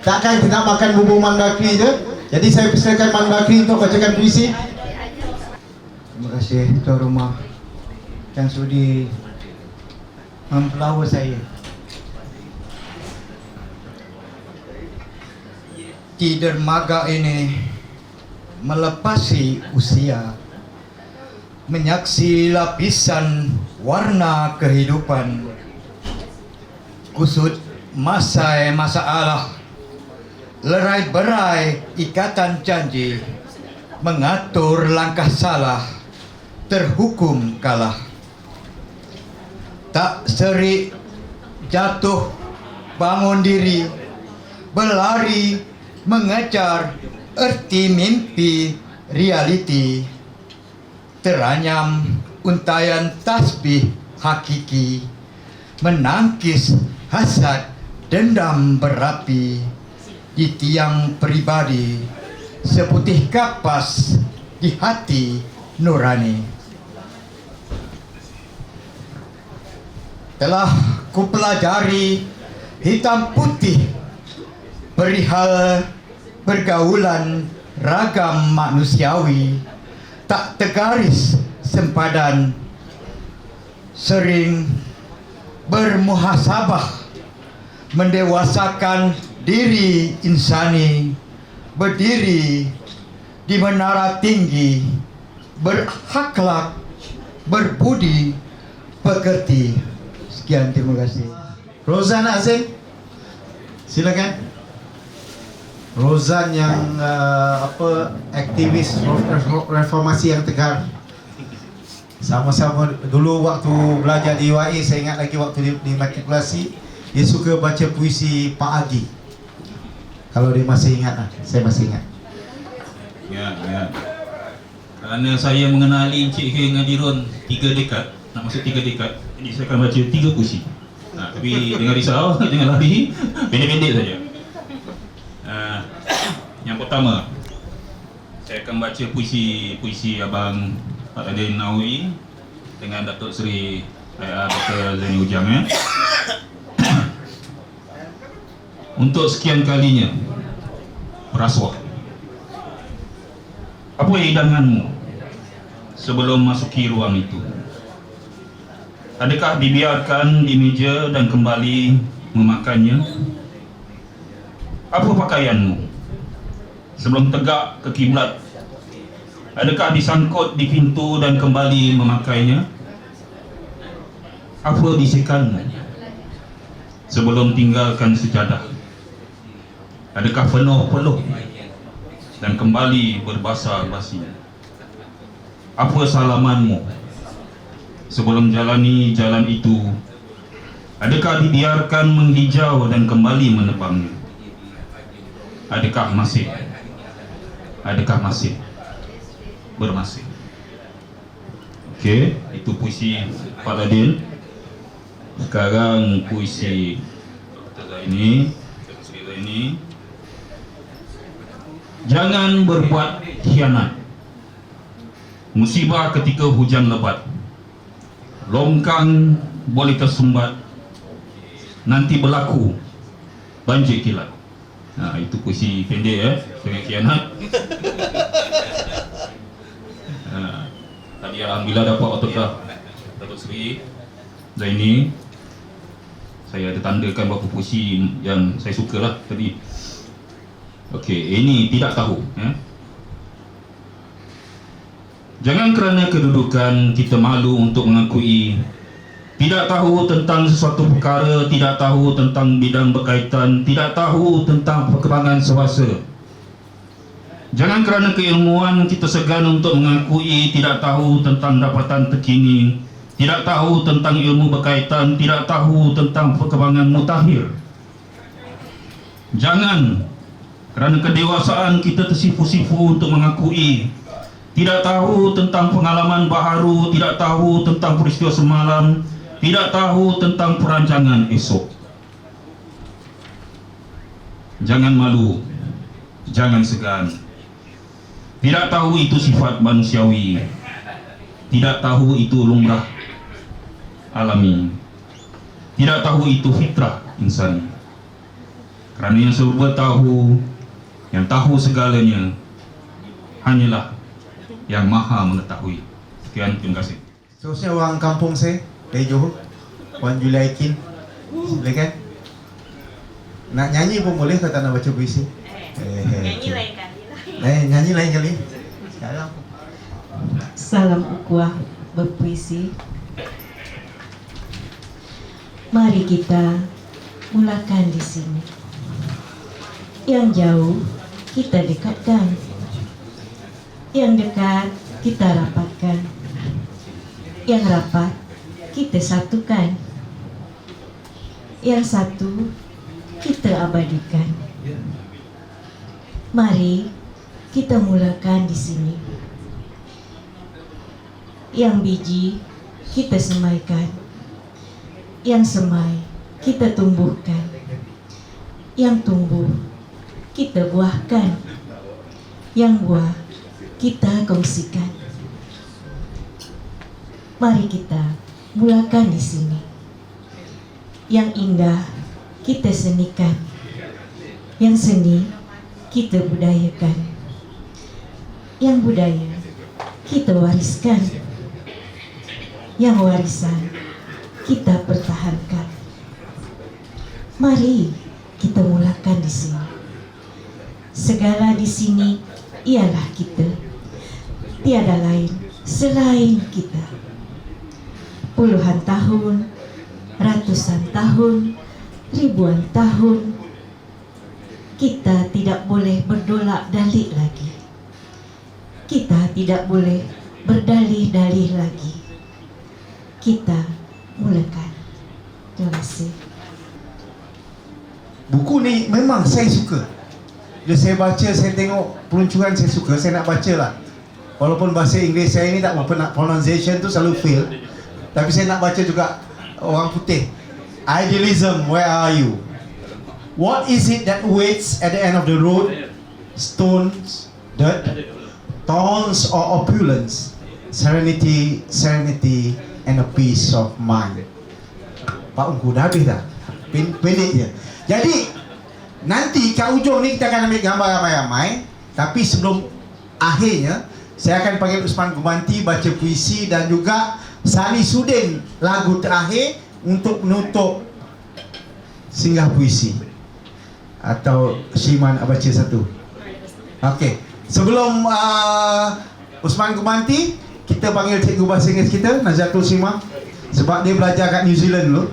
Takkan tidak makan bubur Mandakri je. Jadi saya persilakan Mandakri untuk bacakan puisi. Terima kasih tuan rumah yang sudi mempelawa saya. Di dermaga ini melepasi usia, menyaksi lapisan warna kehidupan, kusut masalah, lerai berai ikatan janji, mengatur langkah salah, terhukum kalah. Tak seri jatuh bangun diri, berlari mengejar erti mimpi realiti, teranyam untayan tasbih hakiki, menangkis hasad dendam berapi di tiang pribadi, seputih kapas di hati nurani. Telah kupelajari hitam putih perihal pergaulan ragam manusiawi, tak tergaris sempadan, sering bermuhasabah, mendewasakan diri insani, berdiri di menara tinggi, berakhlak, berbudi pekerti. Sekian, terima kasih. Rozan Azim, silakan. Rozan yang aktivis reformasi yang tegar. Sama-sama dulu waktu belajar di UAE, saya ingat lagi waktu di matrikulasi, dia suka baca puisi Pak Agi. Kalau dia masih ingat, saya masih ingat. Ya. Kerana saya mengenali Encik Heng Adirun 3 dekad, nak masuk 3 dekad, jadi saya akan baca 3 puisi. Tapi jangan risau, jangan lari, pendek-pendek saja. Yang pertama, saya akan baca puisi Abang Pak Adin Nawawi dengan Datuk Seri Dr. Zaini Ujang. Untuk sekian kalinya, Rasuah. Apa hidanganmu sebelum masuki ruang itu? Adakah dibiarkan di meja dan kembali memakannya? Apa pakaianmu sebelum tegak ke kiblat? Adakah disangkut di pintu dan kembali memakainya? Apa bisikanmu sebelum tinggalkan sejadah? Adakah penuh-peluh dan kembali berbasa-basi? Apa salamanmu sebelum jalani jalan itu? Adakah dibiarkan menghijau dan kembali menebangnya? Adakah masih bermasih? Okey, itu puisi Pak Adin. Sekarang puisi Dr. Zaini. Jangan berbuat khianat, musibah ketika hujan lebat, longkang boleh tersumbat, nanti berlaku banjir kilat. Itu puisi pendek dengan khianat. Tadi alhamdulillah dapat autograf Datuk Seri Zaini. Saya ada tandakan beberapa puisi yang saya sukalah tadi. Okey, ini tidak tahu. Jangan kerana kedudukan kita malu untuk mengakui tidak tahu tentang sesuatu perkara, tidak tahu tentang bidang berkaitan, tidak tahu tentang perkembangan semasa. Jangan kerana keilmuan kita segan untuk mengakui tidak tahu tentang dapatan terkini, tidak tahu tentang ilmu berkaitan, tidak tahu tentang perkembangan mutakhir. Jangan kerana kedewasaan kita tersipu-sipu untuk mengakui tidak tahu tentang pengalaman baharu, tidak tahu tentang peristiwa semalam, tidak tahu tentang perancangan esok. Jangan malu, jangan segan. Tidak tahu itu sifat manusiawi, tidak tahu itu lumrah alami, tidak tahu itu fitrah insani. Kerana yang serba tahu, yang tahu segalanya, hanyalah yang maha mengetahui. Sekian, terima kasih. Seterusnya orang kampung saya dari Johor, Wan Julaikin. Silakan. Nak nyanyi pun boleh, kau tak nak baca puisi? Nyanyi lain kali lah. Nyanyi lain kali. Sekarang. Salam ukhuwah berpuisi. Mari kita mulakan di sini. Yang jauh kita dekatkan, yang dekat kita rapatkan, yang rapat kita satukan, yang satu kita abadikan. Mari kita mulakan di sini. Yang biji kita semaikan, yang semai kita tumbuhkan, yang tumbuh kita buahkan, yang buah kita kongsikan. Mari kita mulakan di sini. Yang indah kita senikan, yang seni kita budayakan, yang budaya kita wariskan, yang warisan kita pertahankan. Mari kita mulakan di sini. Segala di sini ialah kita, tiada lain selain kita. Puluhan tahun, ratusan tahun, ribuan tahun, kita tidak boleh berdolak-dalik lagi. Kita tidak boleh berdalih-dalih lagi. Kita mulakan. Terima kasih. Buku ni memang saya suka. Bila saya baca, saya tengok peluncuran, saya suka. Saya nak baca lah. Walaupun bahasa Inggeris saya ni tak apa, nak pronunciation tu selalu fail. Tapi saya nak baca juga orang putih. Idealism, where are you? What is it that waits at the end of the road? Stones, dirt, thorns or opulence? Serenity, serenity and a peace of mind. Pak Ungku dah habis dah. Pendek je. Jadi nanti kat ujung ni kita akan ambil gambar ramai-ramai. Tapi sebelum akhirnya, saya akan panggil Usman Gumanti baca puisi dan juga Sani Sudin lagu terakhir untuk menutup singgah puisi. Atau Syiman baca satu. Okey. Sebelum Usman Gumanti, kita panggil cikgu bahasa Inggeris kita, Nazatul Sima. Sebab dia belajar kat New Zealand dulu.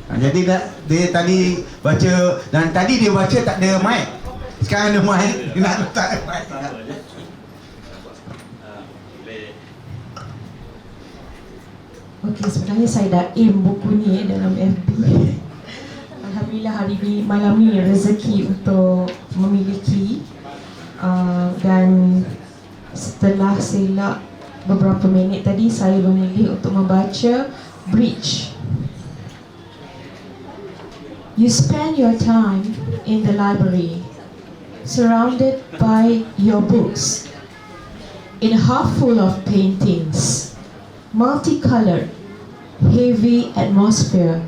Jadi dia tadi baca, dan tadi dia baca tak ada mic. Sekarang ada mic, dia nak letak mic. Okey, sebenarnya saya dah aim buku ni dalam FB. Alhamdulillah hari ni, malam ni rezeki untuk memiliki dan setelah selak beberapa minit tadi, saya memilih untuk membaca Bridge. You spend your time in the library, surrounded by your books, in a half full of paintings, multicolored, heavy atmosphere,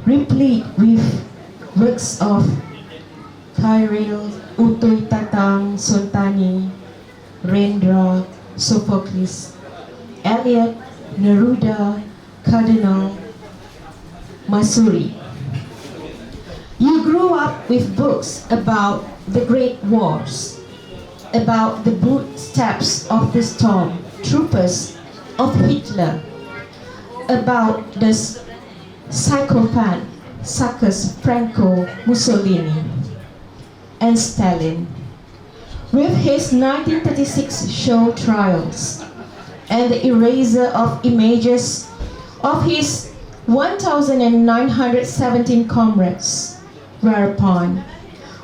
replete with works of Khairil, Utoy Tatang, Sultani, Rendra, Sophocles, Eliot, Neruda, Cardinal, Masuri. You grew up with books about the great wars, about the footsteps of the stormtroopers of Hitler, about the psychopath suckers Franco, Mussolini, and Stalin, with his 1936 show trials and the eraser of images of his 1,917 comrades. Whereupon,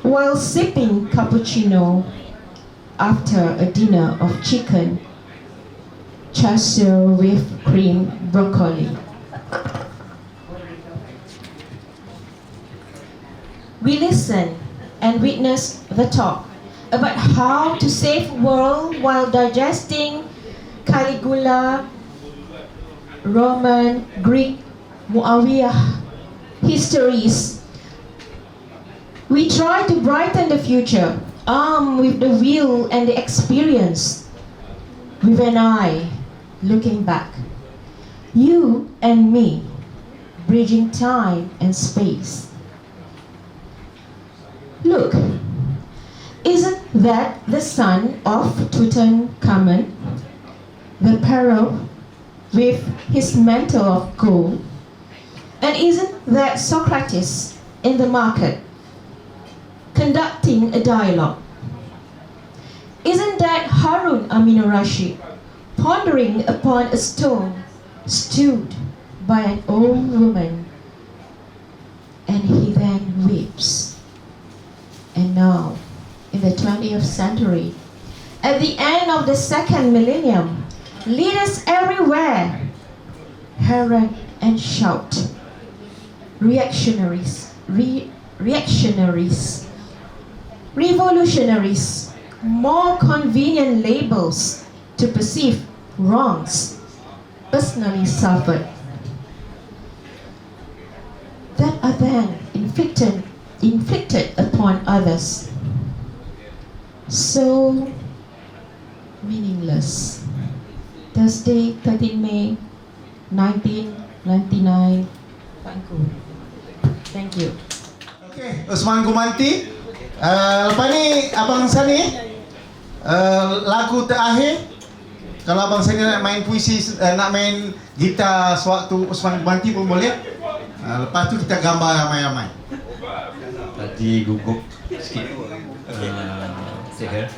while sipping cappuccino after a dinner of chicken, char siu with cream broccoli, we listen and witness the talk about how to save world while digesting Caligula, Roman, Greek, Muawiyah histories We try to brighten the future, armed with the will and the experience, with an eye looking back. You and me, bridging time and space. Look, isn't that the son of Tutankhamun, the pharaoh with his mantle of gold? And isn't that Socrates in the market, conducting a dialogue? Isn't that Harun Aminurashid, pondering upon a stone, stood by an old woman, and he then weeps? And now, in the 20th century, at the end of the second millennium, leaders everywhere herald and shout. Reactionaries, revolutionaries, more convenient labels to perceive wrongs personally suffered that are then inflicted upon others. So meaningless. Thursday, 13 May 1999, Vancouver. Thank you. Okey, Usman Gumanti. Lepas ni Abang Sani lagu terakhir. Kalau Abang Sani nak main puisi, nak main gitar sewaktu Usman Gumanti pun boleh. Lepas tu kita gambar ramai-ramai. Tadi gugup sikit Cik Her.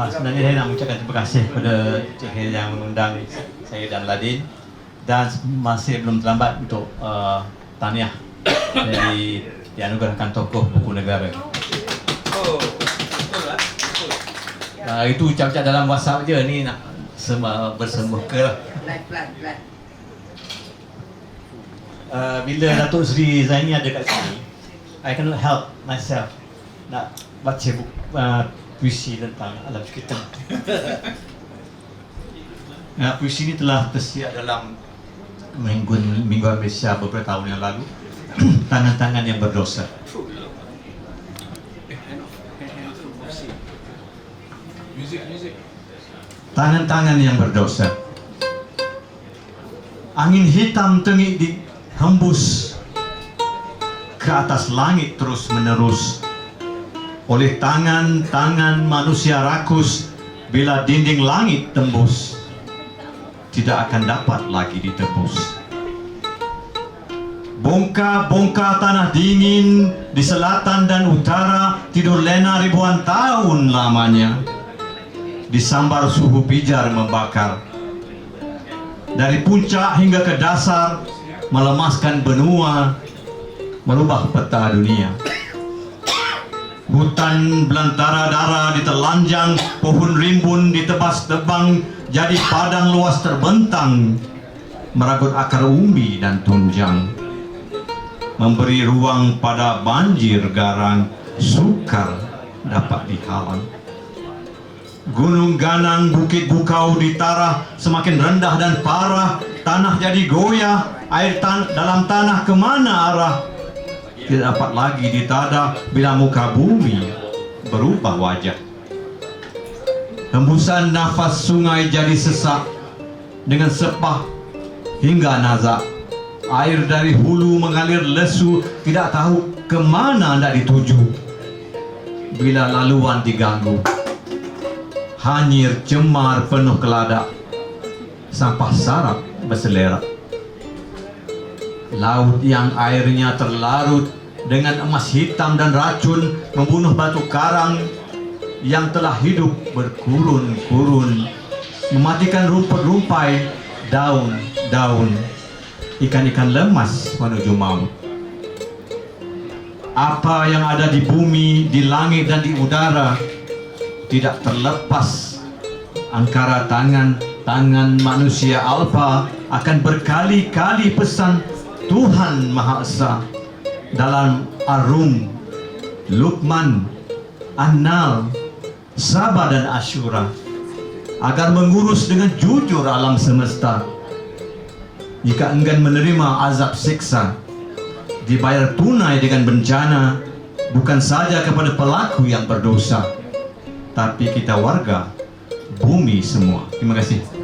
Sebenarnya saya nak mengucapkan terima kasih kepada Cik Her yang mengundang saya dan Ladin, dan masih belum terlambat untuk tahniah dari dianugerahkan tokoh buku negara. Itu ucap-ucap dalam WhatsApp je, ni nak bersemuka lah. Bila Datuk Seri Zaini ada kat sini, I cannot help myself nak baca puisi tentang alam sekitar. Puisi ini telah tersiar dalam Mingguan Malaysia beberapa tahun yang lalu. Tangan-tangan yang berdosa. Tangan-tangan yang berdosa. Angin hitam tengik dihembus ke atas langit terus menerus oleh tangan-tangan manusia rakus. Bila dinding langit tembus, tidak akan dapat lagi ditebus. Bongkar-bongkar tanah dingin di selatan dan utara tidur lena ribuan tahun lamanya. Disambar suhu pijar membakar. Dari puncak hingga ke dasar, melemaskan benua, merubah peta dunia. Hutan belantara dara ditelanjang, pohon rimbun ditebas tebang, jadi padang luas terbentang, meragut akar umbi dan tunjang. Memberi ruang pada banjir garang, sukar dapat dihalang. Gunung ganang, bukit bukau ditarah, semakin rendah dan parah. Tanah jadi goyah, air dalam tanah kemana arah? Tidak dapat lagi ditadah bila muka bumi berubah wajah. Hembusan nafas sungai jadi sesak, dengan sepah hingga nazak. Air dari hulu mengalir lesu, tidak tahu kemana hendak dituju. Bila laluan diganggu, hanyir cemar penuh keladak, sampah sarap berselerak. Laut yang airnya terlarut dengan emas hitam dan racun, membunuh batu karang yang telah hidup berkurun-kurun, mematikan rumput rumpai, daun-daun, ikan-ikan lemas menuju maut. Apa yang ada di bumi, di langit dan di udara tidak terlepas angkara tangan manusia alfa akan berkali-kali pesan Tuhan Maha Esa dalam Ar-Rum, Luqman, An-Nahl, Sabah dan Asyura, agar mengurus dengan jujur alam semesta. Jika enggan menerima azab siksa, dibayar tunai dengan bencana, bukan saja kepada pelaku yang berdosa, tapi kita warga bumi semua. Terima kasih.